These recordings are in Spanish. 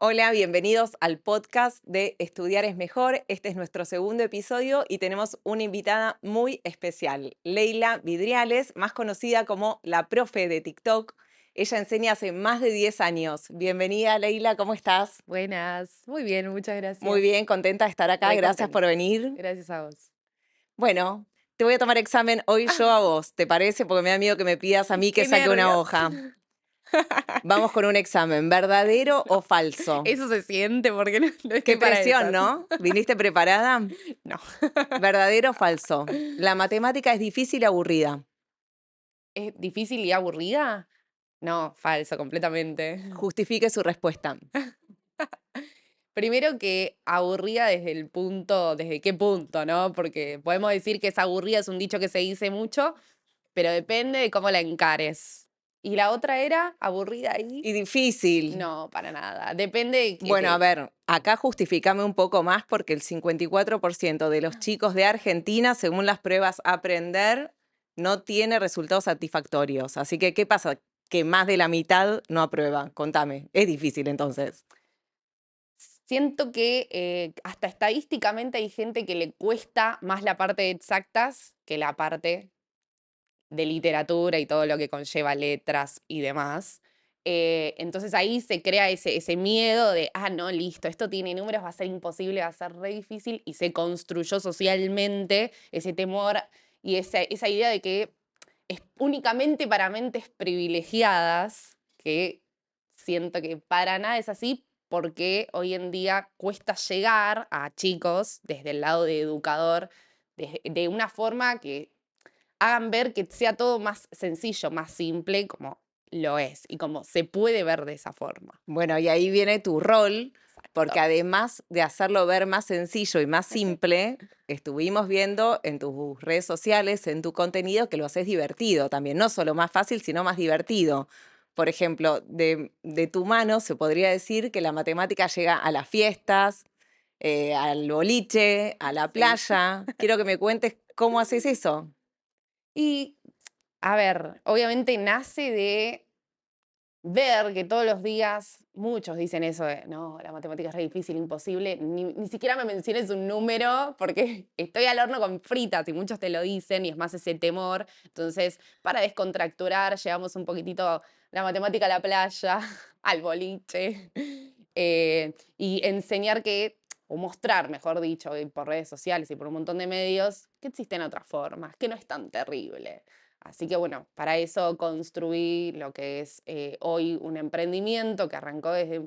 Hola, bienvenidos al podcast de Estudiar es Mejor. Este es nuestro segundo episodio y tenemos una invitada muy especial, Leila Vidriales, más conocida como la profe de TikTok. Ella enseña hace más de 10 años. Bienvenida, Leila, ¿cómo estás? Buenas, muy bien, muchas Muy gracias. bien, contenta de estar acá. Re Gracias por contenta. venir. Gracias a vos. Bueno, te voy a tomar examen hoy yo a vos, ¿te parece? Porque me da miedo que me pidas a mí que ¡Qué saque una nervios! hoja. Vamos con un examen, ¿verdadero No, o falso? eso se siente porque no Qué estoy para presión, esas. ¿no? ¿Viniste preparada? No. ¿Verdadero o falso? ¿La matemática es difícil y aburrida? ¿Es difícil y aburrida? No, falso, completamente. Justifique su respuesta. Primero que aburrida desde qué punto, ¿no? Porque podemos decir que es aburrida, es un dicho que se dice mucho, pero depende de cómo la encares. Y la otra era aburrida ahí. Y difícil. No, para nada. Depende de Bueno, a ver, acá justificame un poco más porque el 54% de los chicos de Argentina, según las pruebas Aprender, no tiene resultados satisfactorios. Así que, ¿qué pasa? Que más de la mitad no aprueba. Contame. Es difícil entonces. siento que hasta estadísticamente hay gente que le cuesta más la parte de exactas que la parte de literatura y todo lo que conlleva letras y demás. Entonces ahí se crea ese miedo de, no, listo, esto tiene números, va a ser imposible, va a ser re difícil, y se construyó socialmente ese temor y esa idea de que es únicamente para mentes privilegiadas, que siento que para nada es así, porque hoy en día cuesta llegar a chicos desde el lado de educador de una forma que hagan ver que sea todo más sencillo, más simple, como lo es y como se puede ver de esa forma. Bueno, y ahí viene tu rol, porque Exacto. además de hacerlo ver más sencillo y más simple, estuvimos viendo en tus redes sociales, en tu contenido, que lo haces divertido también, no solo más fácil, sino más divertido. Por ejemplo, de tu mano se podría decir que la matemática llega a las fiestas, al boliche, a la Sí. playa. Quiero que me cuentes cómo haces eso. Y, a ver, obviamente nace de ver que todos los días muchos dicen eso de, no, la matemática es re difícil, imposible, ni siquiera me menciones un número porque estoy al horno con fritas y muchos te lo dicen y es más ese temor. Entonces, para descontracturar, llevamos un poquitito la matemática a la playa, al boliche, y enseñar que, o mostrar, mejor dicho, y por redes sociales y por un montón de medios, que existen otras formas, que no es tan terrible. Así que bueno, para eso construí lo que es hoy un emprendimiento que arrancó desde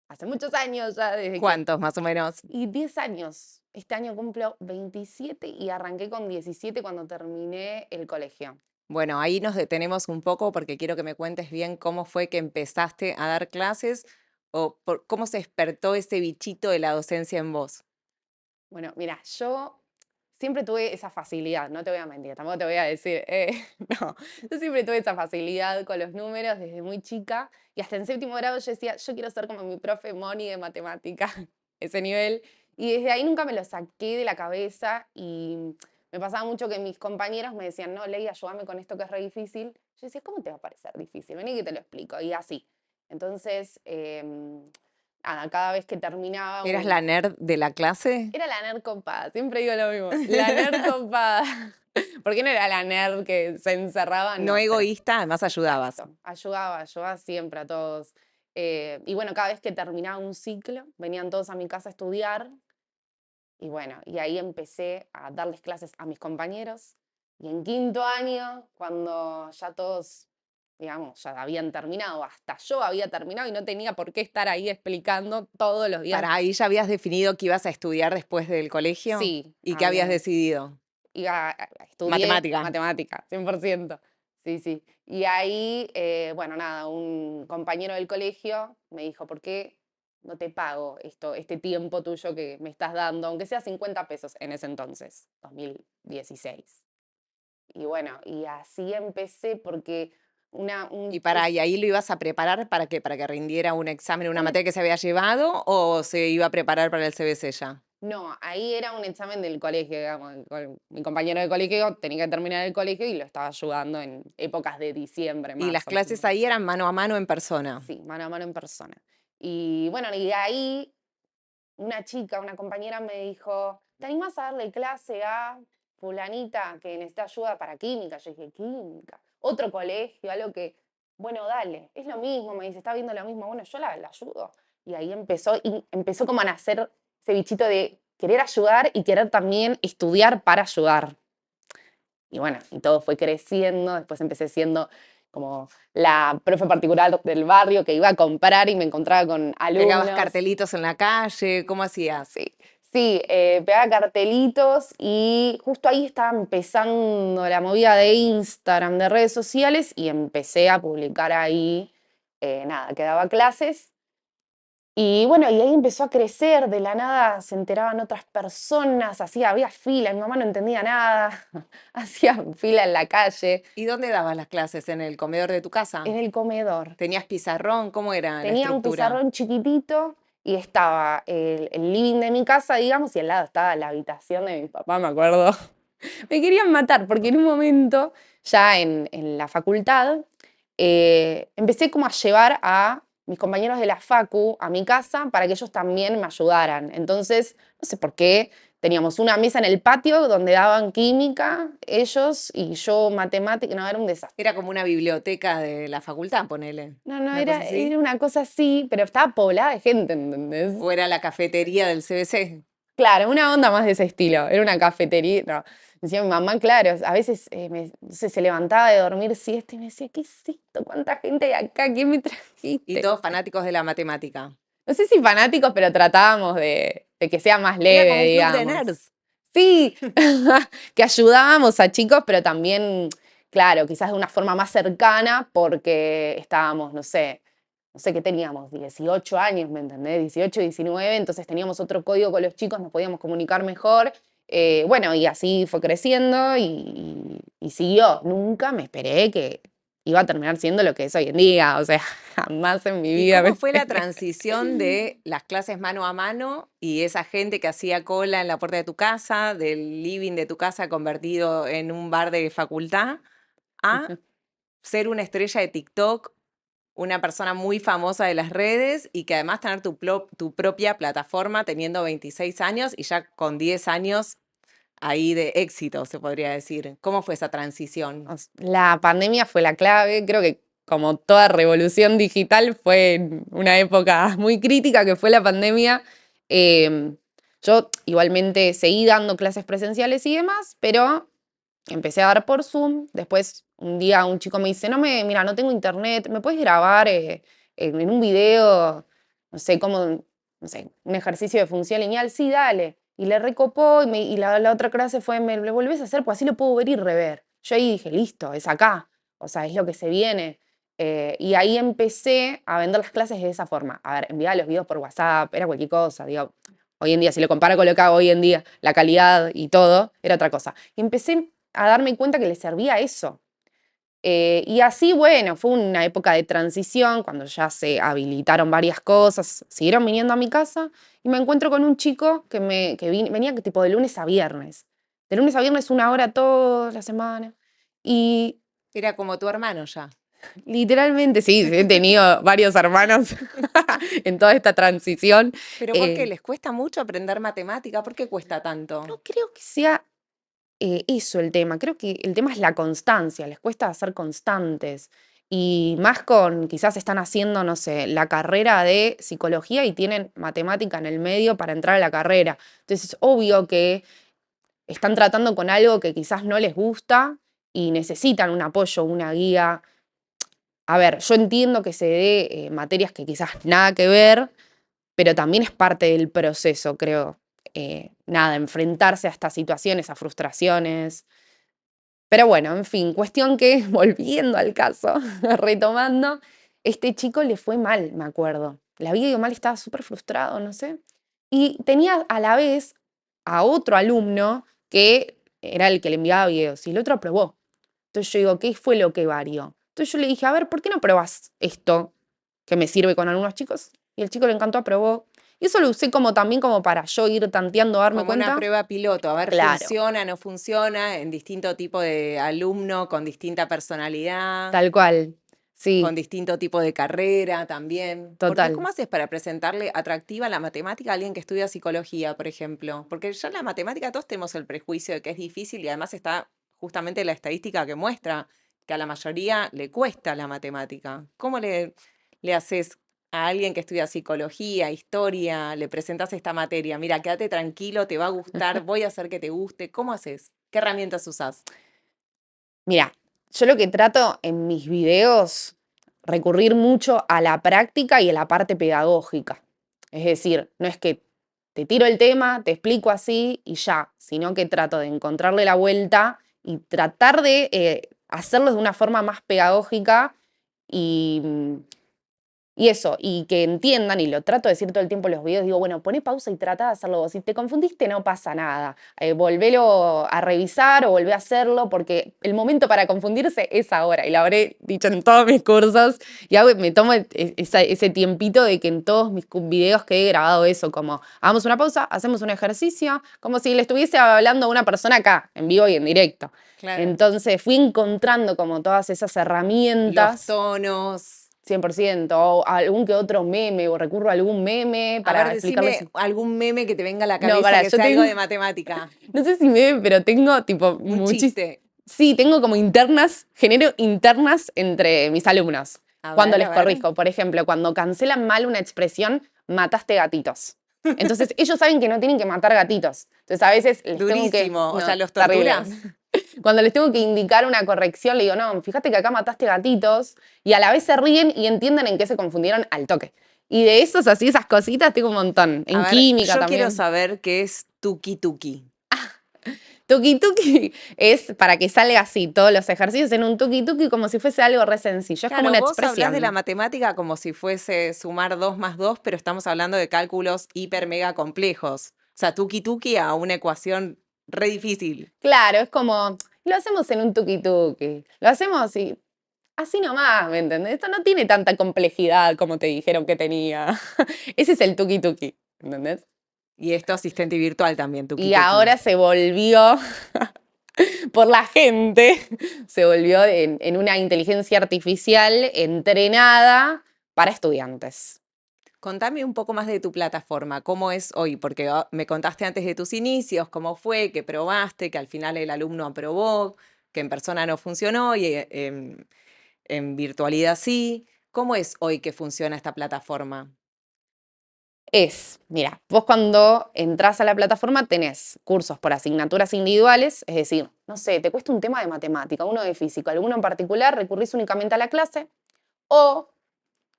hace muchos años ya, desde que... ¿Cuántos más o menos? Y 10 años. Este año cumplo 27 y arranqué con 17 cuando terminé el colegio. Bueno, ahí nos detenemos un poco porque quiero que me cuentes bien cómo fue que empezaste a dar clases o cómo se despertó ese bichito de la docencia en vos. Bueno, mira, yo siempre tuve esa facilidad, no te voy a mentir, tampoco te voy a decir, no, yo siempre tuve esa facilidad con los números desde muy chica y hasta en séptimo grado yo decía, yo quiero ser como mi profe Moni de matemática, ese nivel, y desde ahí nunca me lo saqué de la cabeza y me pasaba mucho que mis compañeros me decían, no, Ley, ayúdame con esto que es re difícil. Yo decía, ¿cómo te va a parecer difícil? Vení que te lo explico, y así. Entonces, nada, cada vez que terminaba ¿Eras un, la nerd de la clase? era la nerd copada, siempre digo lo mismo, la nerd copada. Porque no era la nerd que se encerraba, No no, cero. egoísta, además ayudabas. Exacto, ayudaba siempre a todos. Y bueno, cada vez que terminaba un ciclo, venían todos a mi casa a estudiar. Y bueno, y ahí empecé a darles clases a mis compañeros. Y en quinto año, cuando ya todos, digamos, ya habían terminado, hasta yo había terminado y no tenía por qué estar ahí explicando todos los días. ¿Para ahí ya habías definido que ibas a estudiar después del colegio? Sí, ¿Y qué habías había. decidido? Estudié Matemática. matemática, 100%. Sí, sí. Y ahí, bueno, nada, un compañero del colegio me dijo, ¿por qué no te pago este tiempo tuyo que me estás dando, aunque sea 50 pesos en ese entonces, 2016? Y bueno, y así empecé porque Y ahí lo ibas a preparar para qué, para que rindiera un examen, una un materia que se había llevado, o se iba a preparar para el CBC ya. no, ahí era un examen del colegio, digamos. Mi compañero de colegio tenía que terminar el colegio y lo estaba ayudando en épocas de diciembre, Y las marzo, más o clases menos. ahí eran mano a mano en persona. Sí, mano a mano en persona. Y bueno, y de ahí una chica, una compañera me dijo, ¿te animás a darle clase a fulanita que necesita ayuda para química? Yo dije, química. Otro colegio, algo que, bueno, dale, es lo mismo, me dice, está viendo lo mismo, bueno, yo la ayudo. Y empezó como a nacer ese bichito de querer ayudar y querer también estudiar para ayudar. Y bueno, y todo fue creciendo, después empecé siendo como la profe particular del barrio que iba a comprar y me encontraba con ¿Pegabas alumnos. cartelitos en la calle? ¿Cómo hacías? Sí, sí, pegaba cartelitos y justo ahí estaba empezando la movida de Instagram, de redes sociales y empecé a publicar ahí, nada, que daba clases. Y bueno, y ahí empezó a crecer, de la nada se enteraban otras personas, había fila, mi mamá no entendía nada, hacía fila en la calle, ¿Y dónde dabas las clases? ¿En el comedor de tu casa? en el comedor. ¿Tenías pizarrón? ¿Cómo era la Tenía un estructura? pizarrón chiquitito y estaba el living de mi casa, digamos, y al lado estaba la habitación de mi papá, me acuerdo. Me querían matar porque en un momento, ya en la facultad, empecé como a llevar a mis compañeros de la facu a mi casa para que ellos también me ayudaran. Entonces, no sé por qué, teníamos una mesa en el patio donde daban química, ellos y yo matemática, no, era un desastre. Era como una biblioteca de la facultad, ponele. No, no, ¿Una cosa era así? una cosa así, pero estaba poblada de gente, ¿entendés? ¿O era la cafetería del CBC? Claro, una onda más de ese estilo. Era una cafetería. No. Decía mi mamá, claro, a veces no sé, se levantaba de dormir siesta y me decía, ¿qué es esto? ¿Cuánta gente hay acá? ¿Qué me Y trajiste? todos fanáticos de la matemática. No sé si fanáticos, pero tratábamos de que sea más Era como leve, un club de digamos. nerds. Sí, que ayudábamos a chicos, pero también, claro, quizás de una forma más cercana porque estábamos, no sé qué teníamos, 18 años, ¿me entendés? 18, 19, entonces teníamos otro código con los chicos, nos podíamos comunicar mejor. Bueno, y así fue creciendo y siguió. Nunca me esperé que iba a terminar siendo lo que es hoy en día, o sea, jamás en mi ¿Y vida me cómo fue la esperé. transición de las clases mano a mano y esa gente que hacía cola en la puerta de tu casa, del living de tu casa convertido en un bar de facultad, a ser una estrella de TikTok, una persona muy famosa de las redes y que además tener tu propia plataforma teniendo 26 años y ya con 10 años ahí de éxito, se podría decir? ¿Cómo fue esa transición? La pandemia fue la clave, creo que como toda revolución digital fue en una época muy crítica que fue la pandemia. Em, yo igualmente seguí dando clases presenciales y demás, pero empecé a dar por Zoom. Después un día un chico me dice, mira, no tengo internet, ¿me puedes grabar en un video, no sé, no sé, un ejercicio de función lineal? Sí, dale. Y le recopó y la otra clase fue, ¿me lo volvés a hacer? Pues así lo puedo ver y rever. Yo ahí dije, listo, es acá. O sea, es lo que se viene. Y ahí empecé a vender las clases de esa forma. A ver, enviaba los videos por WhatsApp, era cualquier cosa, digo. Hoy en día, si lo comparo con lo que hago hoy en día, la calidad y todo, era otra cosa. Y empecé a darme cuenta que le servía eso. Y así, bueno, fue una época de transición, cuando ya se habilitaron varias cosas, siguieron viniendo a mi casa y me encuentro con un chico venía tipo de lunes a viernes. De lunes a viernes 1 hora toda la semana. Y Era como tu hermano ya. literalmente, sí, he tenido varios hermanos en toda esta transición. ¿Pero por qué? ¿Les cuesta mucho aprender matemática? ¿Por qué cuesta tanto? No creo que sea eso el tema. Creo que el tema es la constancia, les cuesta ser constantes. Y más con, quizás están haciendo, no sé, la carrera de psicología y tienen matemática en el medio para entrar a la carrera. Entonces es obvio que están tratando con algo que quizás no les gusta y necesitan un apoyo, una guía. A ver, yo entiendo que se dé materias que quizás nada que ver, pero también es parte del proceso, creo. Nada, enfrentarse a estas situaciones, a frustraciones. Pero bueno, en fin, cuestión que, volviendo al caso, retomando, este chico le fue mal, me acuerdo. Le había ido mal, estaba súper frustrado, no sé. Y tenía a la vez a otro alumno que era el que le enviaba videos y el otro aprobó. Entonces yo digo, ¿qué fue lo que varió? Entonces yo le dije, a ver, ¿por qué no probás esto que me sirve con algunos chicos? Y el chico le encantó, aprobó. Y eso lo usé como también como para yo ir tanteando, darme Como una cuenta. prueba piloto, a ver, Claro, funciona, no funciona, en distinto tipo de alumno, con distinta personalidad. tal cual. con Sí, distinto tipo de carrera también. Porque total. ¿cómo haces para presentarle atractiva la matemática a alguien que estudia psicología, por ejemplo? Porque ya la matemática todos tenemos el prejuicio de que es difícil y además está justamente la estadística que muestra que a la mayoría le cuesta la matemática. ¿Cómo le haces a alguien que estudia psicología, historia, le presentas esta materia? Mira, quédate tranquilo, te va a gustar, voy a hacer que te guste. ¿Cómo haces? ¿Qué herramientas usás? Mira, yo lo que trato en mis videos, recurrir mucho a la práctica y a la parte pedagógica. Es decir, no es que te tiro el tema, te explico así y ya, sino que trato de encontrarle la vuelta y tratar de hacerlo de una forma más pedagógica y, y eso, y que entiendan, y lo trato de decir todo el tiempo en los videos, digo, bueno, poné pausa y trata de hacerlo vos. Si te confundiste, no pasa nada. Volvelo a revisar o volvé a hacerlo, porque el momento para confundirse es ahora. Y lo habré dicho en todos mis cursos. Y me tomo ese tiempito de que en todos mis videos que he grabado eso, como hagamos una pausa, hacemos un ejercicio, como si le estuviese hablando a una persona acá, en vivo y en directo. Claro. Entonces fui encontrando como todas esas Los herramientas. tonos. 100%, o algún que otro meme, o recurro a algún meme A ver, para explicarles. decime algún meme que te venga a la No, cabeza para, que yo sea algo tengo, de matemática. no sé si meme, pero tengo tipo Un chiste. Sí, tengo como internas, genero internas entre mis alumnos. A Cuando ver, les a ver. corrijo, por ejemplo, cuando cancelan mal una expresión, mataste gatitos. Entonces, ellos saben que no tienen que matar gatitos. Entonces, a veces les tengo que. Durísimo. O sea, No, ¿los terrible. torturas? Cuando les tengo que indicar una corrección, le digo, no, fíjate que acá mataste gatitos, y a la vez se ríen y entienden en qué se confundieron al toque. Y de esos, así, esas cositas, tengo un montón. A En ver, química yo quiero también. saber qué es tuki tuki. Tuki tuki es para que salga así todos los ejercicios en un tuki tuki como si fuese algo re sencillo. Es como Claro, una vos hablás de la expresión. matemática como si fuese sumar 2 más 2, pero estamos hablando de cálculos hiper mega complejos. O sea, tuki tuki a una ecuación re difícil. Claro, es como, lo hacemos en un tuki tuki. Lo hacemos y así nomás, ¿me entendés? Esto no tiene tanta complejidad como te dijeron que tenía. Ese es el tuki tuki, ¿entendés? Y esto asistente virtual también, tuki Y tuki. ahora se volvió, por la gente, se volvió en una inteligencia artificial entrenada para estudiantes. Contame un poco más de tu plataforma, cómo es hoy, porque me contaste antes de tus inicios, cómo fue, que probaste, que al final el alumno aprobó, que en persona no funcionó y en virtualidad sí. ¿Cómo es hoy que funciona esta plataforma? Mira, vos cuando entras a la plataforma tenés cursos por asignaturas individuales, es decir, no sé, te cuesta un tema de matemática, uno de física, alguno en particular, recurrís únicamente a la clase, o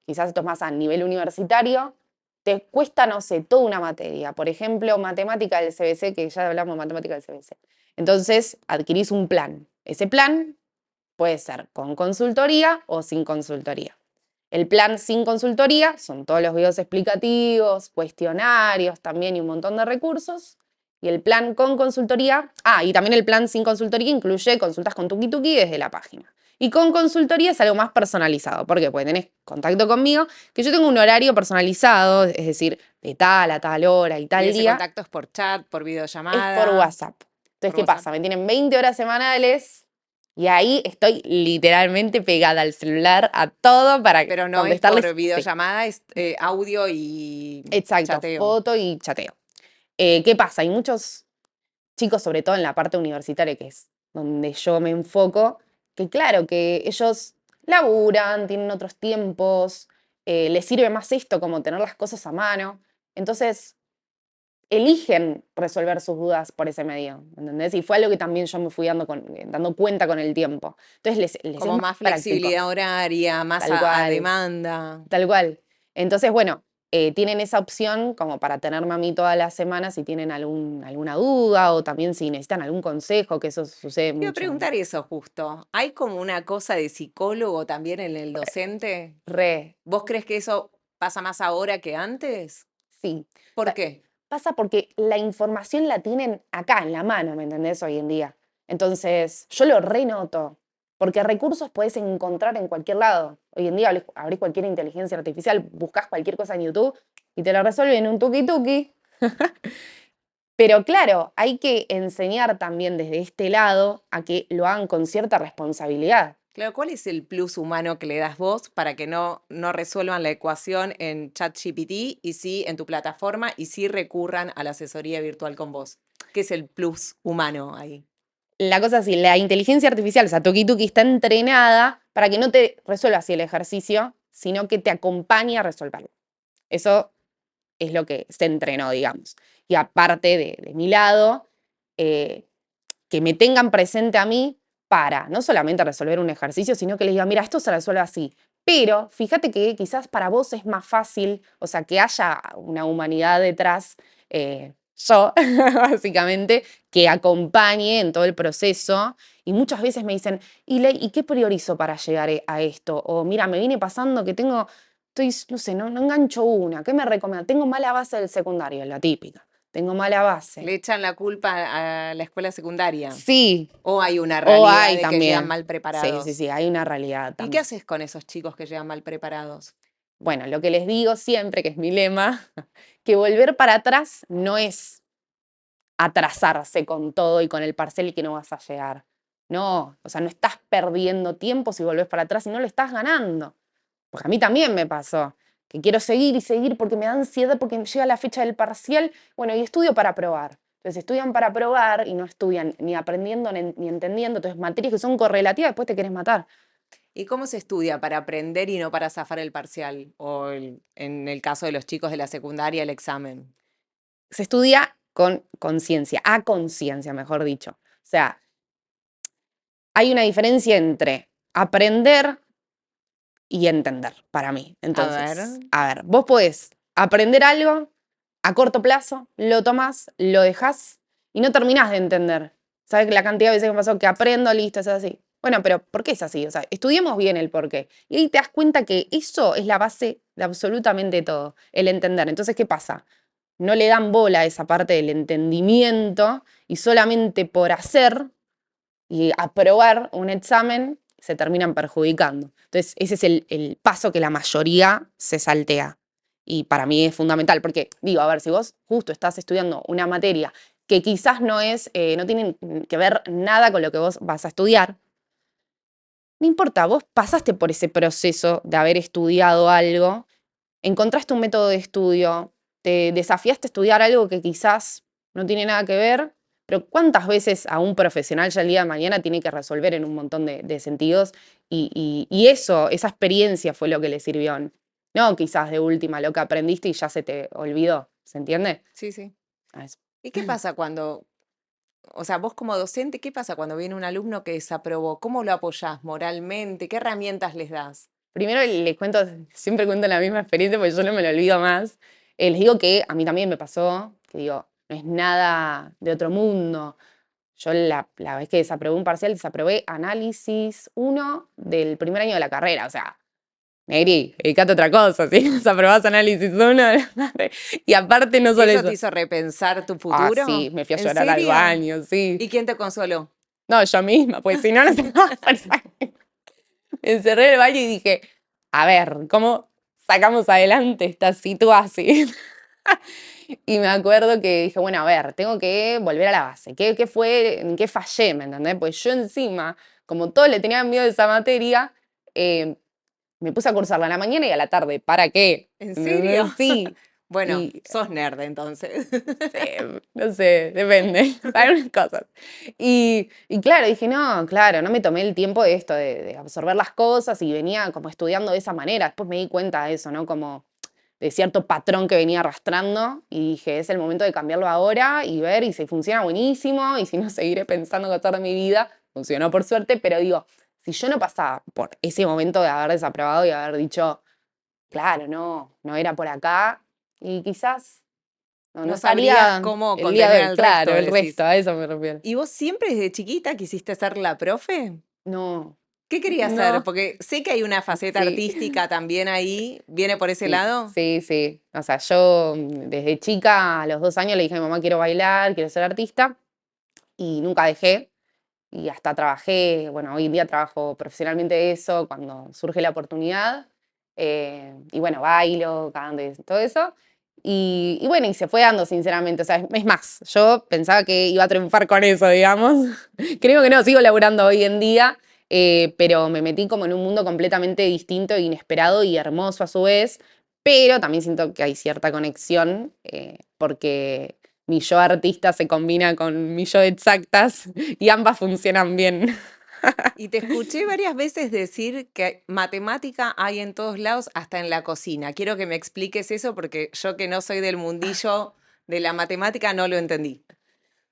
quizás esto es más a nivel universitario, te cuesta, no sé, toda una materia, por ejemplo, matemática del CBC, que ya hablamos de matemática del CBC. Entonces, adquirís un plan. Ese plan puede ser con consultoría o sin consultoría. El plan sin consultoría son todos los videos explicativos, cuestionarios también y un montón de recursos. Y el plan con consultoría, y también el plan sin consultoría incluye consultas con Tuki Tuki desde la página. Y con consultoría es algo más personalizado. ¿Por qué? Porque tenés contacto conmigo, que yo tengo un horario personalizado, es decir, de tal a tal hora y ¿Y tal ese día, contacto es por chat, por es por videollamada, WhatsApp. Entonces, por ¿qué WhatsApp? pasa? Me tienen 20 horas semanales y ahí estoy literalmente pegada al celular a todo para Pero no es por contestarles. Sí, videollamada, es audio y exacto, chateo. foto y chateo. ¿Qué pasa? Hay muchos chicos, sobre todo en la parte universitaria, que es donde yo me enfoco, que claro, que ellos laburan, tienen otros tiempos, les sirve más esto como tener las cosas a mano. Entonces, eligen resolver sus dudas por ese medio, ¿entendés? Y fue algo que también yo me fui dando cuenta con el tiempo. Entonces les es Como más más práctico, flexibilidad horaria, más tal a cual, demanda. tal cual. Entonces, bueno, tienen esa opción como para tenerme a mí todas las semanas si tienen alguna duda o también si necesitan algún consejo, que eso sucede Te iba a mucho. preguntar eso justo. ¿Hay como una cosa de psicólogo también en el docente? Re, ¿Vos crees que eso pasa más ahora que antes? sí. ¿Por qué? Pasa porque la información la tienen acá, en la mano, ¿me entendés? Hoy en día. Entonces, yo lo renoto, porque recursos puedes encontrar en cualquier lado. Hoy en día abrís cualquier inteligencia artificial, buscas cualquier cosa en YouTube y te lo resuelve en un tuki tuki. Pero claro, hay que enseñar también desde este lado a que lo hagan con cierta responsabilidad. Claro, ¿cuál es el plus humano que le das vos para que no resuelvan la ecuación en ChatGPT y sí en tu plataforma y sí recurran a la asesoría virtual con vos? ¿Qué es el plus humano ahí? La cosa es así, la inteligencia artificial, o sea, Toki Tuki está entrenada para que no te resuelva así el ejercicio, sino que te acompañe a resolverlo. Eso es lo que se entrenó, digamos. Y aparte de mi lado, eh, que me tengan presente a mí para no solamente resolver un ejercicio, sino que les diga, mira, esto se resuelve así. Pero fíjate que quizás para vos es más fácil, o sea, que haya una humanidad detrás, yo, básicamente, que acompañe en todo el proceso. Y muchas veces me dicen, ¿y qué priorizo para llegar a esto? O mira, me viene pasando que estoy, no sé, no engancho una. ¿Qué me recomienda? Tengo mala base del secundario, la típica. Tengo mala base. ¿Le echan la culpa a la escuela secundaria? Sí, ¿O hay una o realidad hay de que llegan también. mal Sí, sí, preparados? sí, hay una realidad ¿Y qué también. haces con esos chicos que llegan mal preparados? Bueno, lo que les digo siempre, que es mi lema, que volver para atrás no es atrasarse con todo y con el parcial y que no vas a llegar. No, o sea, no estás perdiendo tiempo si volvés para atrás y no lo estás ganando. Porque a mí también me pasó, que quiero seguir y seguir porque me da ansiedad, porque llega la fecha del parcial, bueno, y estudio para aprobar. Entonces estudian para aprobar y no estudian ni aprendiendo ni entendiendo, entonces materias que son correlativas, después te querés matar. ¿Y cómo se estudia para aprender y no para zafar el parcial? O en el caso de los chicos de la secundaria, el examen. Se estudia con conciencia, a conciencia, mejor dicho. O sea, hay una diferencia entre aprender y entender para mí. A ver. Entonces, a ver, vos podés aprender algo a corto plazo, lo tomás, lo dejás y no terminás de entender. ¿Sabes la cantidad de veces que me pasó que aprendo, listo, es así? Bueno, pero ¿por qué es así? O sea, estudiemos bien el por qué. Y ahí te das cuenta que eso es la base de absolutamente todo, el entender. Entonces, ¿qué pasa? No le dan bola a esa parte del entendimiento y solamente por hacer y aprobar un examen se terminan perjudicando. Entonces, ese es el paso que la mayoría se saltea. Y para mí es fundamental, porque digo, a ver, si vos justo estás estudiando una materia que quizás no tiene que ver nada con lo que vos vas a estudiar, no importa, vos pasaste por ese proceso de haber estudiado algo, encontraste un método de estudio, te desafiaste a estudiar algo que quizás no tiene nada que ver, pero ¿cuántas veces a un profesional ya el día de mañana tiene que resolver en un montón de sentidos? Y eso, esa experiencia fue lo que le sirvió. No quizás de última lo que aprendiste y ya se te olvidó, ¿se entiende? Sí, sí. A eso. ¿Y qué pasa cuando, o sea, vos como docente, qué pasa cuando viene un alumno que desaprobó? ¿Cómo lo apoyás moralmente? ¿Qué herramientas les das? Primero les cuento, siempre cuento la misma experiencia porque yo no me lo olvido más. Les digo que a mí también me pasó, que digo, no es nada de otro mundo. Yo la vez que desaprobé un parcial, desaprobé análisis 1 del primer año de la carrera. O sea, Negri, dedicate a otra cosa, ¿sí? Desaprobás análisis 1. Y aparte no ¿Y solo eso te eso. hizo repensar tu Ah, futuro? sí, me fui a ¿En llorar al serio? baño, sí. ¿Y quién te consoló? No, yo misma, pues si no, no se me va a pasar. Me encerré en el baño y dije, a ver, ¿cómo sacamos adelante esta situación? Y me acuerdo que dije, bueno, a ver, tengo que volver a la base. ¿Qué fue? ¿En qué fallé? ¿Me entendés? Pues yo encima, como todos le tenían miedo a esa materia, eh, me puse a cursarla a la mañana y a la tarde. ¿Para qué? ¿En serio? ¿Entendés? Sí. Bueno, Y sos nerd entonces. no sé, depende, para unas cosas. Y claro, dije, no, claro, no me tomé el tiempo de esto, de absorber las cosas y venía como estudiando de esa manera. Después me di cuenta de eso, ¿no? Como de cierto patrón que venía arrastrando y dije, es el momento de cambiarlo ahora y ver y si funciona buenísimo y si no seguiré pensando que de mi vida. Funcionó por suerte, pero digo, si yo no pasaba por ese momento de haber desaprobado y haber dicho, claro, no era por acá y quizás no No sabrías estaría cómo el día de contener hoy, al resto, claro, el decís. resto, a eso me refiero. ¿Y vos siempre desde chiquita quisiste ser la profe? No, ¿Qué querías hacer? no, Porque sé que hay una faceta sí, artística también ahí. ¿Viene por ese sí, lado? sí, sí. O sea, yo desde chica, a los 2 años, le dije a mi mamá, quiero bailar, quiero ser artista, y nunca dejé. Y hasta trabajé, bueno, hoy en día trabajo profesionalmente de eso cuando surge la oportunidad. Y bueno, bailo, canto y todo eso. Y bueno, y se fue dando, sinceramente. O sea, es más, yo pensaba que iba a triunfar con eso, digamos. Creo que no, sigo laburando hoy en día. pero me metí como en un mundo completamente distinto, inesperado y hermoso a su vez, pero también siento que hay cierta conexión, porque mi yo artista se combina con mi yo de exactas y ambas funcionan bien. Y te escuché varias veces decir que matemática hay en todos lados, hasta en la cocina. Quiero que me expliques eso porque yo que no soy del mundillo de la matemática no lo entendí.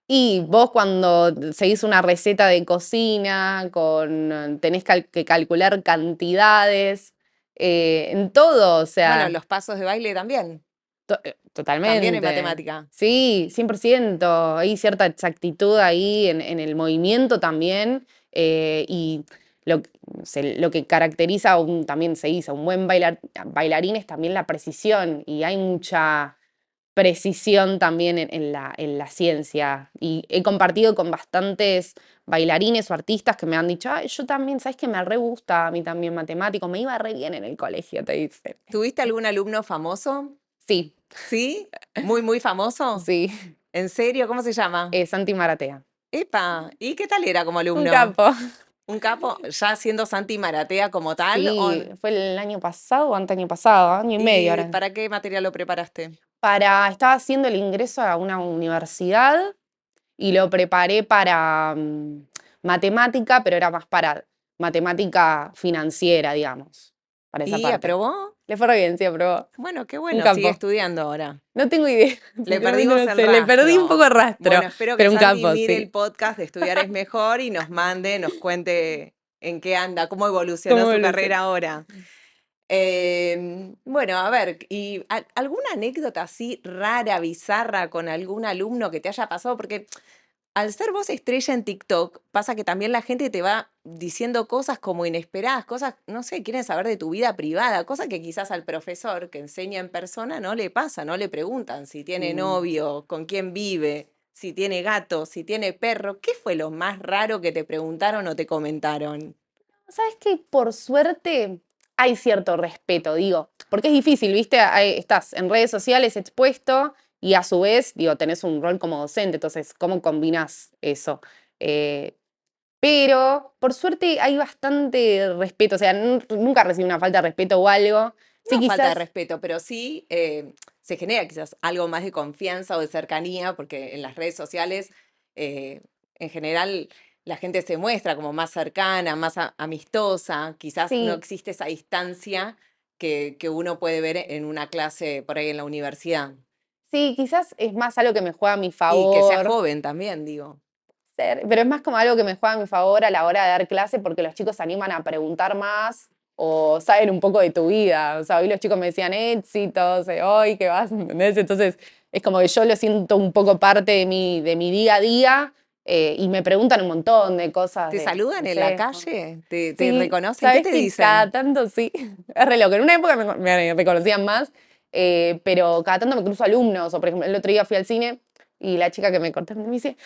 Y vos cuando seguís una receta de cocina, tenés que calcular cantidades, en todo, o Bueno, sea, los pasos de baile también, también en totalmente. matemática. Sí, 100%. Hay cierta exactitud ahí en el movimiento también. Y lo que caracteriza también se dice, un buen bailarín es también la precisión. Y hay mucha precisión también en la ciencia. Y he compartido con bastantes bailarines o artistas que me han dicho, "Ay, yo también, ¿sabes que me re gusta a mí también matemático? Me iba re bien en el colegio", te dicen. ¿Tuviste algún alumno famoso? Sí, ¿Sí? ¿Muy, muy famoso? sí, ¿En serio? ¿Cómo se llama? Santi Maratea. Epa, ¿y qué tal era como Un alumno? capo. ¿Un capo? ¿Ya siendo Santi Maratea como tal? Sí, fue el año pasado o anteaño pasado, año y medio ¿Y ahora. para qué material lo preparaste? Estaba haciendo el ingreso a una universidad y lo preparé para matemática, pero era más para matemática financiera, digamos, para esa ¿Y parte. aprobó? Le fue re bien, sí, aprobó. Bueno, qué Un bueno, sigue capo. estudiando ahora. No tengo idea, Le sinceramente perdimos no el sé. Le perdí un poco rastro. el rastro, Bueno, espero que pero un Santi capo, mire el sí. podcast de Estudiar es Mejor y nos mande, nos cuente en qué anda, cómo evolucionó ¿Cómo su evoluciona? carrera ahora. Bueno, a ver, ¿y alguna anécdota así rara, bizarra con algún alumno que te haya pasado? Porque al ser vos estrella en TikTok, pasa que también la gente te va diciendo cosas como inesperadas, cosas, no sé, quieren saber de tu vida privada, cosas que quizás al profesor que enseña en persona no le pasa, no le preguntan si tiene Mm. novio, con quién vive, si tiene gato, si tiene perro. ¿Qué fue lo más raro que te preguntaron o te comentaron? ¿Sabes qué? Por suerte hay cierto respeto, digo, porque es difícil, ¿viste? Estás en redes sociales expuesto y a su vez, digo, tenés un rol como docente, entonces, ¿cómo combinás eso? Eh, pero por suerte hay bastante respeto, o sea, nunca recibí una falta de respeto o algo. Sí, No falta de quizás, respeto, pero sí se genera quizás algo más de confianza o de cercanía, porque en las redes sociales, en general, la gente se muestra como más cercana, más amistosa. Quizás no sí, existe esa distancia que uno puede ver en una clase por ahí en la universidad. sí, quizás es más algo que me juega a mi Y que sea favor. joven también, digo. Pero es más como algo que me juega a mi favor a la hora de dar clase porque los chicos se animan a preguntar más o saben un poco de tu vida. O sea, hoy los chicos me decían éxitos, hoy qué vas, ¿entendés? Entonces es como que yo lo siento un poco parte de mi día a día, y me preguntan un montón de cosas ¿Te de saludan en la consejos. calle? ¿Te Sí, reconocen? ¿Qué sabes te que cada dicen? tanto sí, es re loco. En una época me reconocían más, pero cada tanto me cruzo alumnos, o por ejemplo, el otro día fui al cine y la chica que me cortó me dice,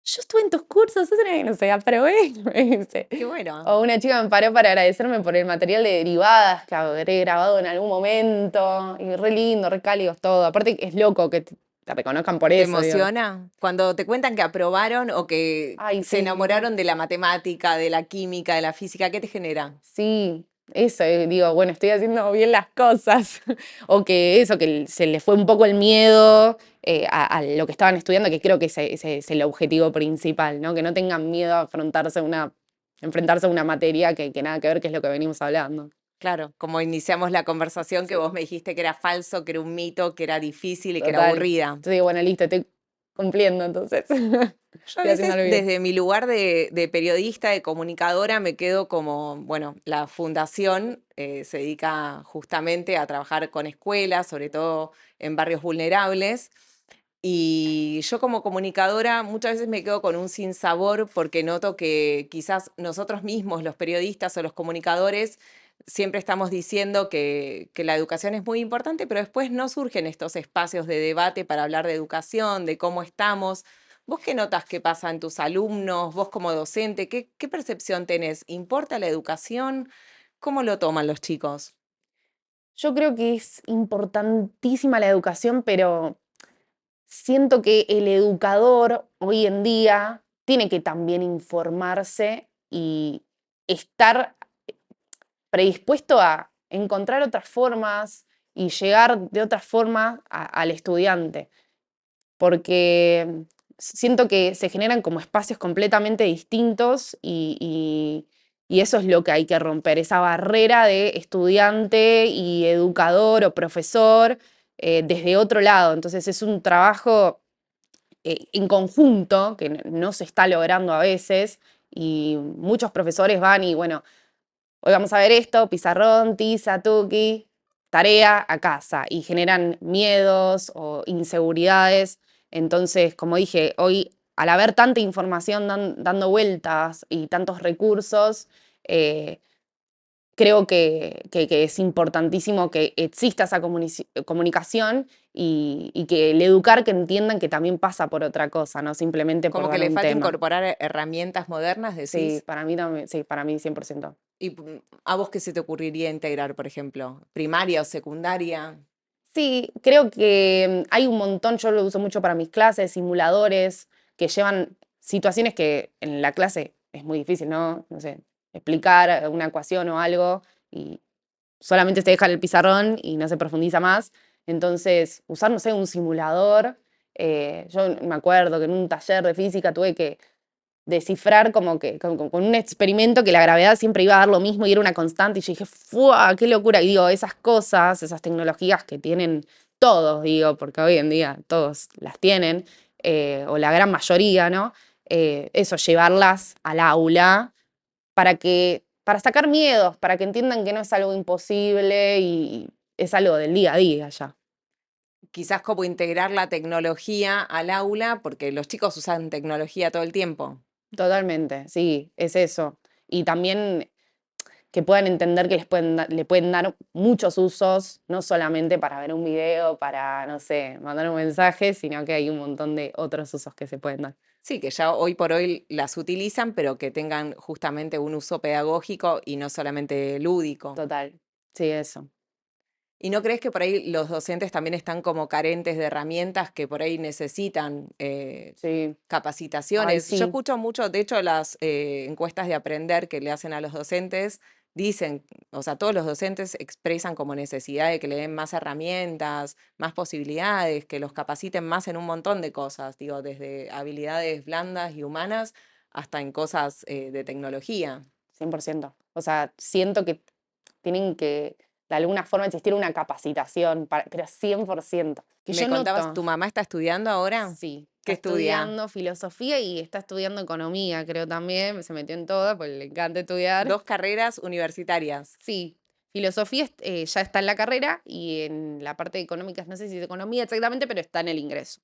yo estuve en tus cursos, no sé, aprobé, me dice. Qué bueno. O una chica me paró para agradecerme por el material de derivadas que habré grabado en algún momento. Y re lindo, re cálidos todo. Aparte es loco que te reconozcan por ¿Te eso, digo. emociona cuando te cuentan que aprobaron o que Ay, se sí, enamoraron de la matemática, de la química, de la física? ¿Qué te genera? sí. Eso, digo, bueno, estoy haciendo bien las cosas. O que eso, que se les fue un poco el miedo, a lo que estaban estudiando, que creo que ese es el objetivo principal, ¿no? Que no tengan miedo a enfrentarse a una materia que nada que ver, que es lo que venimos hablando. Claro, como iniciamos la conversación que Sí, vos me dijiste que era falso, que era un mito, que era difícil y que era total. aburrida. Yo digo, bueno, listo, estoy cumpliendo entonces. Yo a Estoy veces haciéndolo bien. desde mi lugar de periodista, de comunicadora, me quedo como, bueno, la fundación se dedica justamente a trabajar con escuelas, sobre todo en barrios vulnerables. Y yo como comunicadora muchas veces me quedo con un sinsabor porque noto que quizás nosotros mismos, los periodistas o los comunicadores, siempre estamos diciendo que la educación es muy importante, pero después no surgen estos espacios de debate para hablar de educación, de cómo estamos. ¿Vos qué notas que pasa en tus alumnos? ¿Vos como docente? ¿Qué percepción tenés? ¿Importa la educación? ¿Cómo lo toman los chicos? Yo creo que es importantísima la educación, pero siento que el educador hoy en día tiene que también informarse estar predispuesto a encontrar otras formas y llegar de otra forma al estudiante, porque siento que se generan como espacios completamente distintos y eso es lo que hay que romper, esa barrera de estudiante y educador o profesor desde otro lado. Entonces es un trabajo en conjunto que no se está logrando a veces y muchos profesores van y bueno, hoy vamos a ver esto, pizarrón, tiza, tuki, tarea a casa y generan miedos o inseguridades. Entonces, como dije, hoy al haber tanta información dando vueltas y tantos recursos, eh, creo que es importantísimo que exista esa comunicación y que el educar que entiendan que también pasa por otra cosa, no simplemente por Como que dar le un falta tema. incorporar herramientas modernas, Sí, decís. para mí también, sí, para mí 100%. ¿Y a vos qué se te ocurriría integrar, por ejemplo? ¿Primaria o secundaria? Sí, creo que hay un montón, yo lo uso mucho para mis clases, simuladores que llevan situaciones que en la clase es muy difícil, ¿no? No sé, explicar una ecuación o algo y solamente se deja en el pizarrón y no se profundiza más. Entonces, usar, no sé, un simulador. Yo me acuerdo que en un taller de física tuve que descifrar como que con un experimento que la gravedad siempre iba a dar lo mismo y era una constante y yo dije, ¡fua! ¡Qué locura! Y digo, esas cosas, esas tecnologías que tienen todos, digo, porque hoy en día todos las tienen, o la gran mayoría, ¿no? Eso, llevarlas al aula para sacar miedos, para que entiendan que no es algo imposible y es algo del día a día ya. Quizás como integrar la tecnología al aula, porque los chicos usan tecnología todo el tiempo. Totalmente, sí, es eso. Y también que puedan entender que le pueden dar muchos usos, no solamente para ver un video, para, no sé, mandar un mensaje, sino que hay un montón de otros usos que se pueden dar. Sí, que ya hoy por hoy las utilizan, pero que tengan justamente un uso pedagógico y no solamente lúdico. Total, sí, eso. ¿Y no crees que por ahí los docentes también están como carentes de herramientas que por ahí necesitan Sí, ay, capacitaciones? Yo sí, escucho mucho, de hecho, las encuestas de aprender que le hacen a los docentes, dicen, o sea, todos los docentes expresan como necesidad de que le den más herramientas, más posibilidades, que los capaciten más en un montón de cosas, digo, desde habilidades blandas y humanas hasta en cosas de tecnología. 100%. O sea, siento que tienen que, de alguna forma, existir una capacitación, pero 100%. Que Me yo contabas, noto. ¿tu mamá está estudiando ahora? Sí, ¿Qué está estudia? estudiando filosofía y está estudiando economía, creo también, se metió en todo, porque le encanta estudiar. Dos carreras universitarias. Sí, filosofía ya está en la carrera y en la parte de económicas, no sé si es economía exactamente, pero está en el ingreso.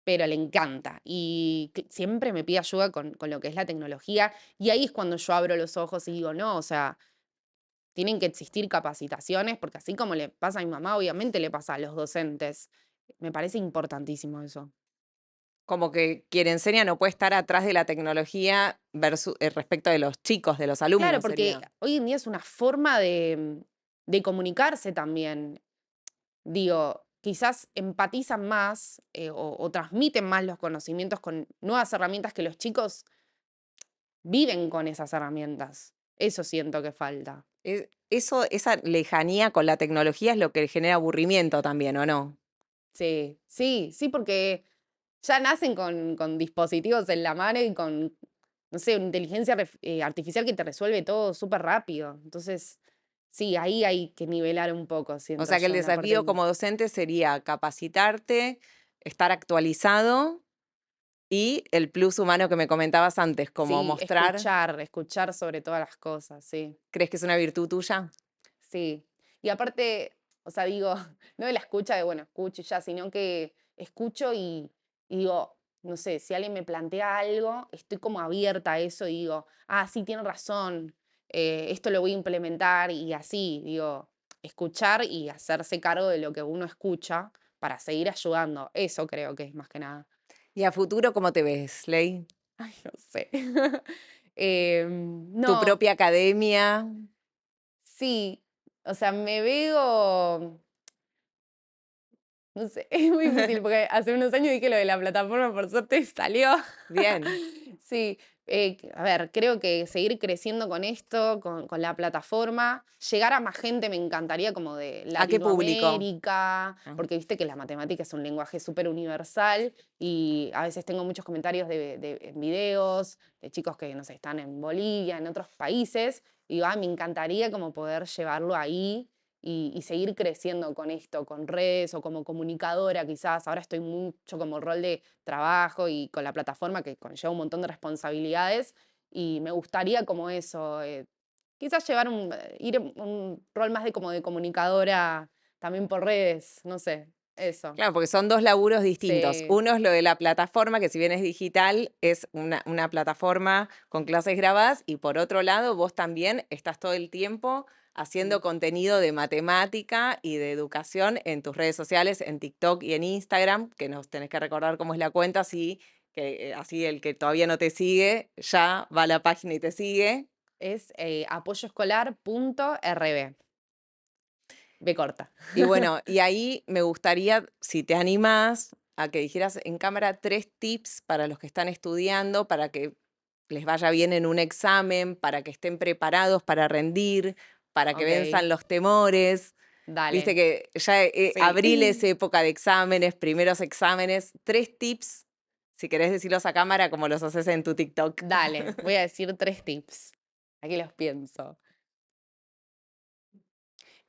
Pero le encanta y siempre me pide ayuda con lo que es la tecnología y ahí es cuando yo abro los ojos y digo, no, o sea, tienen que existir capacitaciones porque así como le pasa a mi mamá, obviamente le pasa a los docentes. Me parece importantísimo eso. Como que quien enseña no puede estar atrás de la tecnología respecto de los chicos, de los Claro, alumnos, porque sería. hoy en día es una forma de comunicarse también. Digo, quizás empatizan más o transmiten más los conocimientos con nuevas herramientas que los chicos viven con esas herramientas. Eso siento que falta. Eso, esa lejanía con la tecnología es lo que genera aburrimiento también, ¿o no? Sí, sí, sí, porque ya nacen con dispositivos en la mano y con, no sé, una inteligencia artificial que te resuelve todo súper rápido. Entonces, sí, ahí hay que nivelar un poco, O siento sea que el yo, en la parte desafío como docente sería capacitarte, estar actualizado y el plus humano que me comentabas antes, como sí, mostrar, escuchar sobre todas las cosas, sí. ¿crees que es una virtud tuya? Sí. Y aparte, o sea, digo, no de la escucha de, bueno, escucho y ya, sino que escucho y digo, no sé, si alguien me plantea algo, estoy como abierta a eso y digo, ah, sí, tiene razón, esto lo voy a implementar y así, digo, escuchar y hacerse cargo de lo que uno escucha para seguir ayudando. Eso creo que es más que nada. ¿Y a futuro cómo te ves, Ley? Ay, no sé. ¿Tu No, propia academia? sí, o sea, me veo. No sé, es muy difícil porque hace unos años dije lo de la plataforma, por suerte salió. Bien. Sí, A ver, creo que seguir creciendo con esto, con la plataforma, llegar a más gente me encantaría como de ¿A qué público? Latinoamérica, Ah. porque viste que la matemática es un lenguaje súper universal y a veces tengo muchos comentarios en videos de chicos que, no sé, están en Bolivia, en otros países, y digo, me encantaría como poder llevarlo ahí y seguir creciendo con esto, con redes o como comunicadora quizás. Ahora estoy mucho como rol de trabajo y con la plataforma que conlleva un montón de responsabilidades y me gustaría como eso, quizás ir un rol más de como de comunicadora también por redes, no sé, eso. Claro, porque son 2 laburos distintos. Sí, Uno es lo de la plataforma, que si bien es digital, es una plataforma con clases grabadas, y por otro lado, vos también estás todo el tiempo mm, haciendo contenido de matemática y de educación en tus redes sociales, en TikTok y en Instagram, que nos tenés que recordar cómo es la cuenta, así que así el que todavía no te sigue, ya va a la página y te sigue. es apoyoescolar.rb, B corta. Y bueno, y ahí me gustaría, si te animás, a que dijeras en cámara 3 tips para los que están estudiando, para que les vaya bien en un examen, para que estén preparados para rendir, para que Ok, venzan los temores. Viste dale. que ya Sí. abril es época de exámenes, primeros exámenes. 3 tips, si querés decirlos a cámara, como los haces en tu TikTok. Dale, voy a decir 3 tips. Aquí los pienso.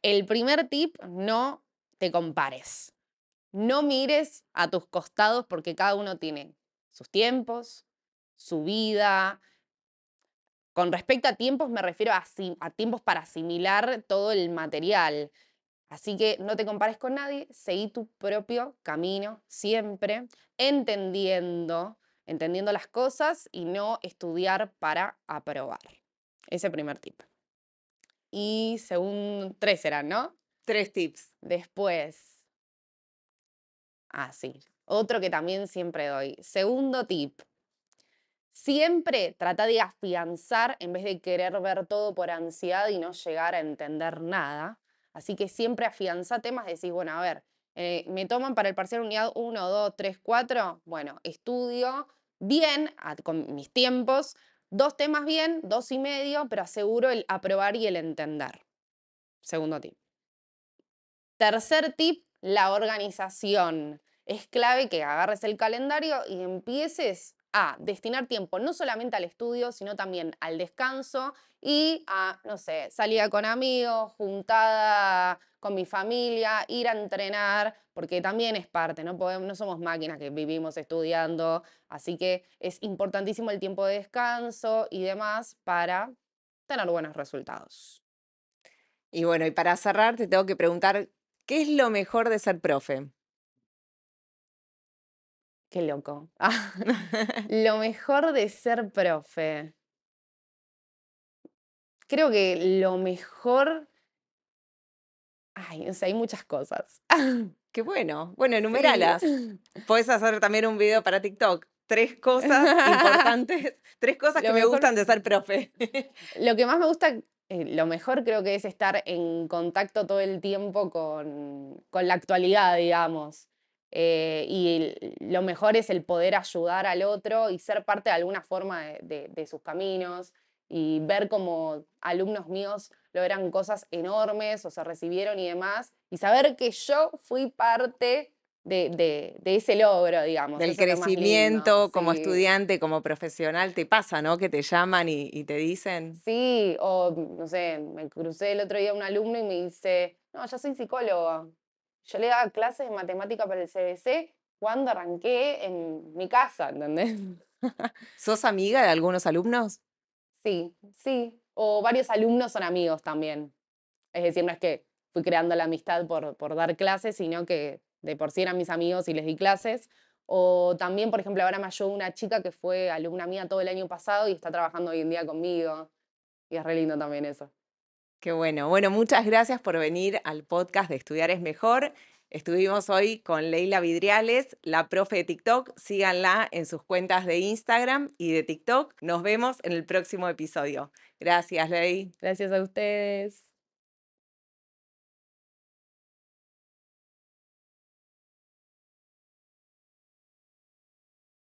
El primer tip, no te compares. No mires a tus costados porque cada uno tiene sus tiempos, su vida. Con respecto a tiempos, me refiero a tiempos para asimilar todo el material. Así que no te compares con nadie, seguí tu propio camino siempre, entendiendo las cosas y no estudiar para aprobar. Ese primer tip. Y según 3 eran, ¿no? 3 tips. Después, sí, otro que también siempre doy. Segundo tip, siempre trata de afianzar en vez de querer ver todo por ansiedad y no llegar a entender nada. Así que siempre afianza temas, decís, bueno, a ver, me toman para el parcial unidad 1, 2, 3, 4. Bueno, estudio bien, con mis tiempos, 2 temas bien, 2 y medio, pero aseguro el aprobar y el entender. Segundo tip. Tercer tip, la organización. Es clave que agarres el calendario y empieces a destinar tiempo no solamente al estudio, sino también al descanso y a, no sé, salida con amigos, juntada con mi familia, ir a entrenar, porque también es parte, no somos máquinas que vivimos estudiando, así que es importantísimo el tiempo de descanso y demás para tener buenos resultados. Y bueno, y para cerrar, te tengo que preguntar, ¿qué es lo mejor de ser profe? Qué loco. Lo mejor de ser profe. Creo que lo mejor, no sé, hay muchas cosas. Qué bueno. Bueno, Sí. enumeralas. Puedes hacer también un video para TikTok. 3 cosas importantes, 3 cosas que Lo me mejor, gustan de ser profe. lo que más me gusta, lo mejor creo que es estar en contacto todo el tiempo con la actualidad, digamos. Lo mejor es el poder ayudar al otro y ser parte de alguna forma de sus caminos y ver cómo alumnos míos logran cosas enormes o se recibieron y demás, y saber que yo fui parte de ese logro, digamos. Del Eso es lo más lindo. crecimiento como Sí. estudiante, como profesional, te pasa, ¿no? Que te llaman y te dicen. Sí, o no sé, me crucé el otro día un alumno y me dice, no, yo soy psicólogo. Yo le daba clases de matemática para el CBC cuando arranqué en mi casa, ¿entendés? ¿Sos amiga de algunos alumnos? Sí, sí. O varios alumnos son amigos también. Es decir, no es que fui creando la amistad por dar clases, sino que de por sí eran mis amigos y les di clases. O también, por ejemplo, ahora me ayudó una chica que fue alumna mía todo el año pasado y está trabajando hoy en día conmigo. Y es re lindo también eso. Qué bueno. Bueno, muchas gracias por venir al podcast de Estudiar es Mejor. Estuvimos hoy con Leila Vidriales, la profe de TikTok. Síganla en sus cuentas de Instagram y de TikTok. Nos vemos en el próximo episodio. Gracias, Ley. Gracias a ustedes.